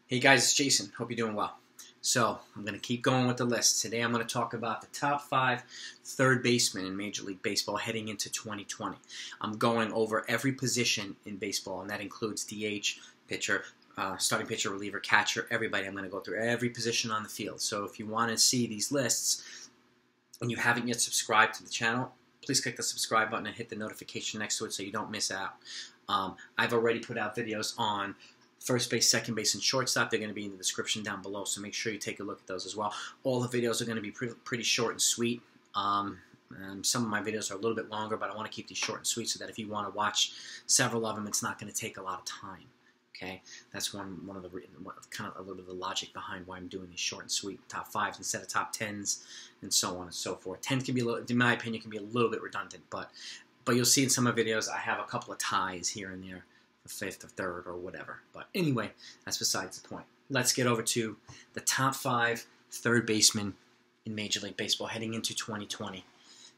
Hey guys, it's Jason. Hope you're doing well. So, I'm going to keep going with the list. Today I'm going to talk about the top 5 third basemen in Major League Baseball heading into 2020. I'm going over every position in baseball, and that includes DH, pitcher, starting pitcher, reliever, catcher, everybody. I'm going to go through every position on the field. So if you want to see these lists and you haven't yet subscribed to the channel, please click the subscribe button and hit the notification next to it so you don't miss out. I've already put out videos on first base, second base, and shortstop. They're going to be in the description down below, so make sure you take a look at those as well. All the videos are going to be pretty short and sweet. Some of my videos are a little bit longer, but I want to keep these short and sweet so that if you want to watch several of them, it's not going to take a lot of time. Okay, that's one of the kind of a little bit of the logic behind why I'm doing these short and sweet top 5s instead of top 10s and so on and so forth. 10s can be a little, in my opinion, can be a little bit redundant, but you'll see in some of my videos I have a couple of ties here and there. Fifth or third or whatever. But anyway, that's besides the point. Let's get over to the top 5 third basemen in Major League Baseball heading into 2020.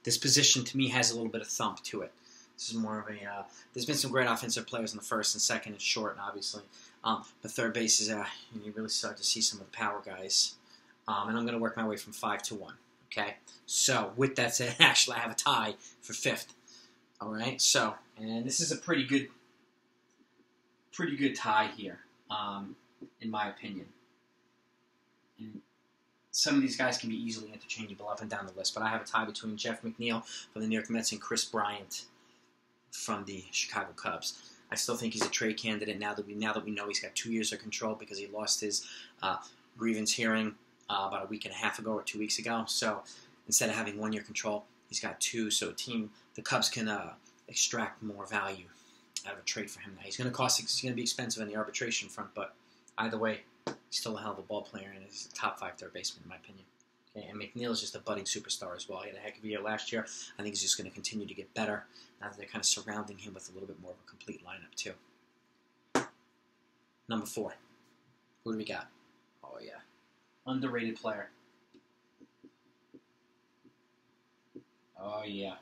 This position to me has a little bit of thump to it. This is more of a, there's been some great offensive players in the first and second and short, obviously. But third base is, you really start to see some of the power guys. And I'm going to work my way from 5 to 1. Okay? So, with that said, actually I have a tie for 5th. Alright? So, and this is a pretty good tie here, in my opinion. And some of these guys can be easily interchangeable up and down the list, but I have a tie between Jeff McNeil from the New York Mets and Chris Bryant from the Chicago Cubs. I still think he's a trade candidate now that we know he's got 2 years of control because he lost his grievance hearing about a week and a half ago or 2 weeks ago. So instead of having 1 year control, he's got 2. So the Cubs can extract more value out of a trade for him now. He's going to be expensive in the arbitration front, but either way, he's still a hell of a ball player and he's a top 5 third baseman in my opinion. Okay, and McNeil is just a budding superstar as well. He had a heck of a year last year. I think he's just going to continue to get better now that they're kind of surrounding him with a little bit more of a complete lineup too. Number 4. Who do we got? Oh yeah, underrated player. Oh yeah,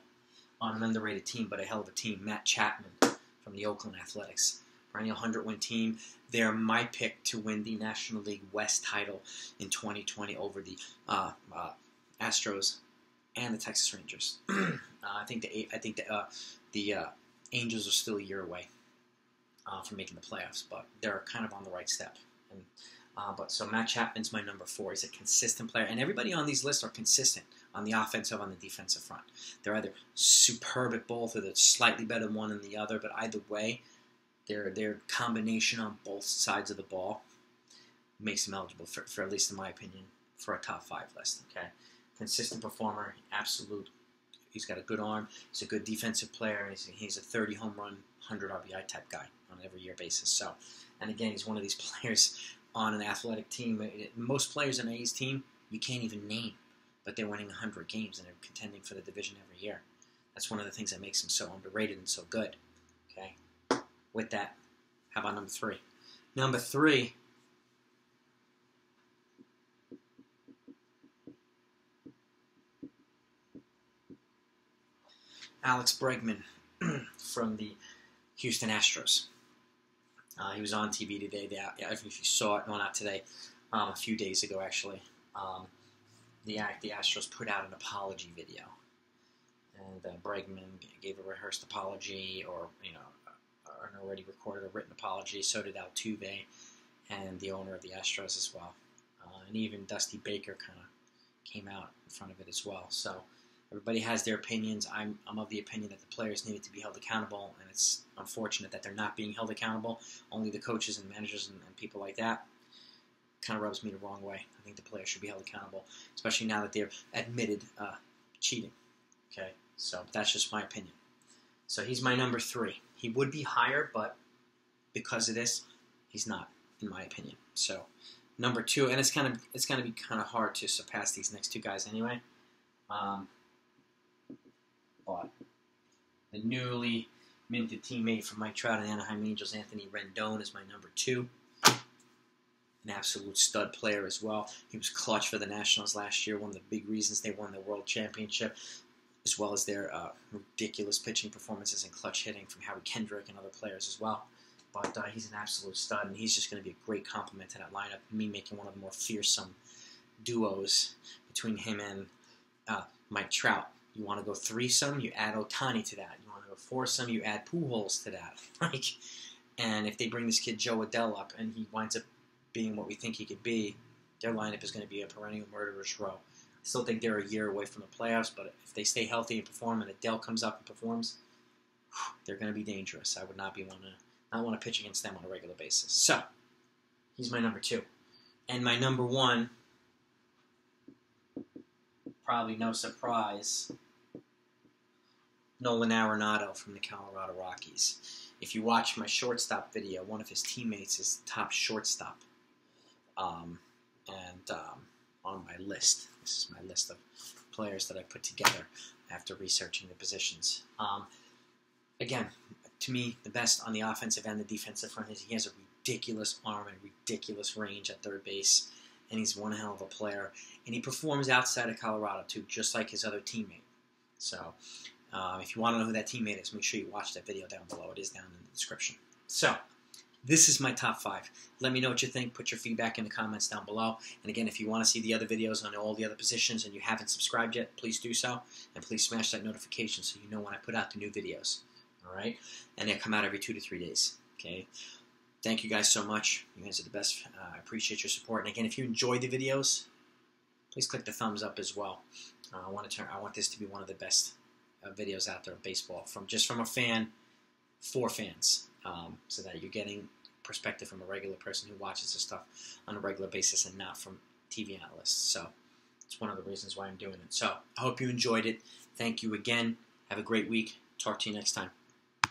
on an underrated team, but a hell of a team. Matt Chapman from the Oakland Athletics. Perennial 100-win team. They're my pick to win the National League West title in 2020 over the Astros and the Texas Rangers. I think the Angels are still a year away from making the playoffs, but they're kind of on the right step. And so Matt Chapman's my number 4. He's a consistent player, and everybody on these lists are consistent on the offensive, on the defensive front. They're either superb at both, or they're slightly better than one than the other. But either way, their combination on both sides of the ball makes them eligible for at least in my opinion, for a top 5 list. Okay, consistent performer, absolute. He's got a good arm. He's a good defensive player. He's a 30 home run, 100 RBI type guy on an every year basis. So, and again, he's one of these players on an athletic team. Most players on A's team you can't even name, but they're winning 100 games and they're contending for the division every year. That's one of the things that makes him so underrated and so good. Okay. With that, how about number 3? Number 3. Alex Bregman from the Houston Astros. He was on TV today. If you saw it, no, not today, a few days ago actually. The Astros put out an apology video, and Bregman gave a rehearsed apology, or an already recorded a written apology. So did Altuve and the owner of the Astros as well, and even Dusty Baker kind of came out in front of it as well. So everybody has their opinions. I'm of the opinion that the players needed to be held accountable, and it's unfortunate that they're not being held accountable. Only the coaches and managers and people like that. Kind of rubs me the wrong way. I think the players should be held accountable, especially now that they're admitted cheating. Okay, so that's just my opinion. So he's my number 3. He would be higher, but because of this, he's not, in my opinion. So number 2, and it's going to be kind of hard to surpass these next 2 guys anyway. But the newly minted teammate from Mike Trout and Anaheim Angels, Anthony Rendon, is my number 2. An absolute stud player as well. He was clutch for the Nationals last year, one of the big reasons they won the World Championship, as well as their ridiculous pitching performances and clutch hitting from Howie Kendrick and other players as well. but he's an absolute stud, and he's just going to be a great complement to that lineup. Me making one of the more fearsome duos between him and Mike Trout. You want to go threesome, you add Ohtani to that. You want to go foursome, you add Pujols to that. And if they bring this kid Joe Adell up and he winds up being what we think he could be, their lineup is going to be a perennial murderer's row. I still think they're a year away from the playoffs, but if they stay healthy and perform, and Adell comes up and performs, they're going to be dangerous. I would not want to pitch against them on a regular basis. So he's my number 2, and my number 1. Probably no surprise. Nolan Arenado from the Colorado Rockies. If you watch my shortstop video, one of his teammates is top shortstop. On my list. This is my list of players that I put together after researching the positions. Again, to me, the best on the offensive and the defensive front is he has a ridiculous arm and ridiculous range at third base, and he's one hell of a player. And he performs outside of Colorado, too, just like his other teammate. So, if you want to know who that teammate is, make sure you watch that video down below. It is down in the description. So, this is my top 5. Let me know what you think. Put your feedback in the comments down below. And again, if you want to see the other videos on all the other positions and you haven't subscribed yet, please do so. And please smash that notification so you know when I put out the new videos. All right? And they come out every 2 to 3 days. Okay? Thank you guys so much. You guys are the best. I appreciate your support. And again, if you enjoy the videos, please click the thumbs up as well. I want this to be one of the best videos out there of baseball, from a fan for fans, so that you're getting perspective from a regular person who watches this stuff on a regular basis and not from TV analysts. So it's one of the reasons why I'm doing it. So I hope you enjoyed it. Thank you again. Have a great week. Talk to you next time.